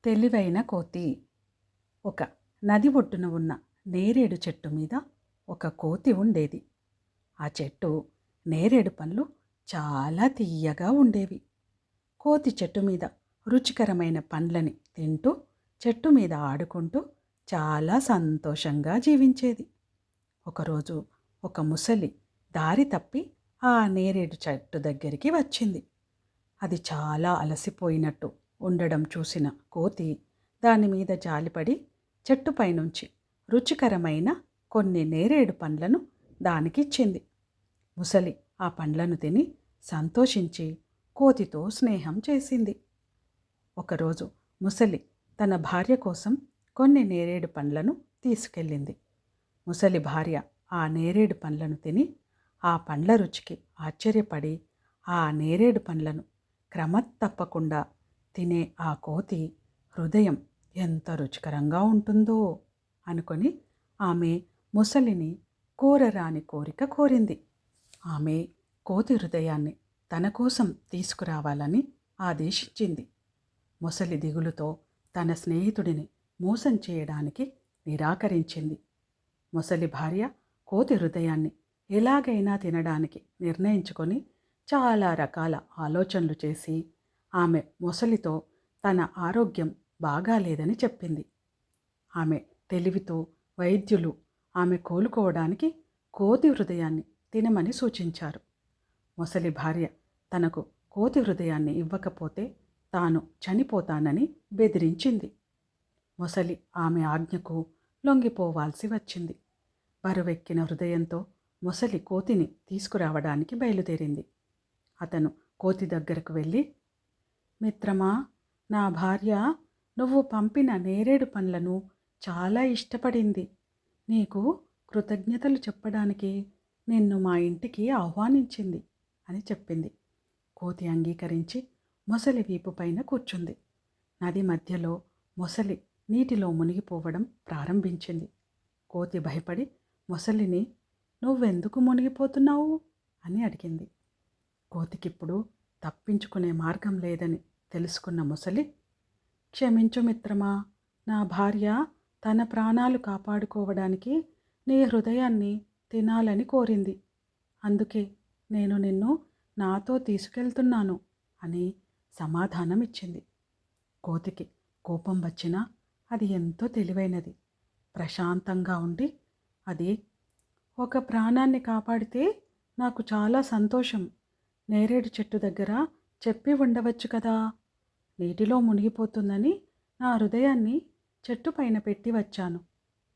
తెలివైన కోతి. ఒక నది ఒడ్డున ఉన్న నేరేడు చెట్టు మీద ఒక కోతి ఉండేది. ఆ చెట్టు నేరేడు పండ్లు చాలా తీయగా ఉండేవి. కోతి చెట్టు మీద రుచికరమైన పండ్లని తింటూ చెట్టు మీద ఆడుకుంటూ చాలా సంతోషంగా జీవించేది. ఒకరోజు ఒక ముసలి దారి తప్పి ఆ నేరేడు చెట్టు దగ్గరికి వచ్చింది. అది చాలా అలసిపోయినట్టు ఉండడం చూసిన కోతి దాని మీద జాలిపడి చెట్టుపై నుంచి రుచికరమైన కొన్ని నేరేడు పండ్లను దానికిచ్చింది. ముసలి ఆ పండ్లను తిని సంతోషించి కోతితో స్నేహం చేసింది. ఒకరోజు ముసలి తన భార్య కోసం కొన్ని నేరేడు పండ్లను తీసుకెళ్ళింది. ముసలి భార్య ఆ నేరేడు పండ్లను తిని ఆ పండ్ల రుచికి ఆశ్చర్యపడి ఆ నేరేడు పండ్లను క్రమతప్పకుండా తినే ఆ కోతి హృదయం ఎంత రుచికరంగా ఉంటుందో అనుకొని ఆమె ముసలిని కోరరాని కోరిక కోరింది. ఆమె కోతి హృదయాన్ని తన కోసం తీసుకురావాలని ఆదేశించింది. ముసలి దిగులుతో తన స్నేహితుడిని మోసం చేయడానికి నిరాకరించింది. ముసలి భార్య కోతి హృదయాన్ని ఎలాగైనా తినడానికి నిర్ణయించుకొని చాలా రకాల ఆలోచనలు చేసి ఆమె ముసలితో తన ఆరోగ్యం బాగాలేదని చెప్పింది. ఆమె తెలివితో వైద్యులు ఆమె కోలుకోవడానికి కోతి హృదయాన్ని తినమని సూచించారు. ముసలి భార్య తనకు కోతి హృదయాన్ని ఇవ్వకపోతే తాను చనిపోతానని బెదిరించింది. ముసలి ఆమె ఆజ్ఞకు లొంగిపోవాల్సి వచ్చింది. బరువెక్కిన హృదయంతో ముసలి కోతిని తీసుకురావడానికి బయలుదేరింది. అతను కోతి దగ్గరకు వెళ్ళి, మిత్రమా, నా భార్య నువ్వు పంపిన నేరేడు పండ్లను చాలా ఇష్టపడింది. నీకు కృతజ్ఞతలు చెప్పడానికి నిన్ను మా ఇంటికి ఆహ్వానించింది అని చెప్పింది. కోతి అంగీకరించి మొసలి వీపు పైన కూర్చుంది. నది మధ్యలో మొసలి నీటిలో మునిగిపోవడం ప్రారంభించింది. కోతి భయపడి మొసలిని, నువ్వెందుకు మునిగిపోతున్నావు అని అడిగింది. కోతికిప్పుడు తప్పించుకునే మార్గం లేదని తెలుసుకున్న మొసలి, క్షమించు మిత్రమా, నా భార్య తన ప్రాణాలు కాపాడుకోవడానికి నీ హృదయాన్ని తినాలని కోరింది. అందుకే నేను నిన్ను నాతో తీసుకెళ్తున్నాను అని సమాధానం ఇచ్చింది. కోతికి కోపం వచ్చినా అది ఎంతో తెలివైనది. ప్రశాంతంగా ఉండి అది, ఒక ప్రాణాన్ని కాపాడితే నాకు చాలా సంతోషం. నేరేడు చెట్టు దగ్గర చెప్పి ఉండవచ్చు కదా, నీటిలో మునిగిపోతుందని నా హృదయాన్ని చెట్టు పైన పెట్టి వచ్చాను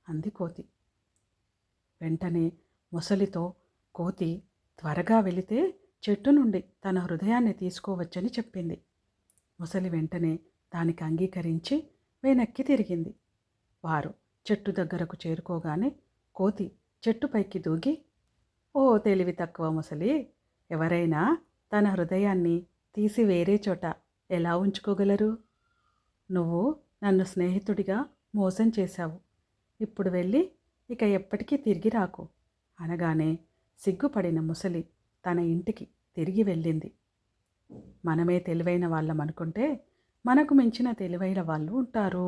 అంది కోతి. వెంటనే ముసలితో కోతి త్వరగా వెళితే చెట్టు నుండి తన హృదయాన్ని తీసుకోవచ్చని చెప్పింది. ముసలి వెంటనే దానికి అంగీకరించి వెనక్కి తిరిగింది. వారు చెట్టు దగ్గరకు చేరుకోగానే కోతి చెట్టుపైకి దూకి, ఓ తెలివి తక్కువ ముసలి, ఎవరైనా తన హృదయాన్ని తీసి వేరే చోట ఎలా ఉంచుకోగలరు? నువ్వు నన్ను స్నేహితుడిగా మోసం చేశావు. ఇప్పుడు వెళ్ళి ఇక ఎప్పటికీ తిరిగి రాకు అనగానే సిగ్గుపడిన ముసలి తన ఇంటికి తిరిగి వెళ్ళింది. మనమే తెలివైన వాళ్ళం అనుకుంటే మనకు మించిన తెలివైన వాళ్ళు ఉంటారు.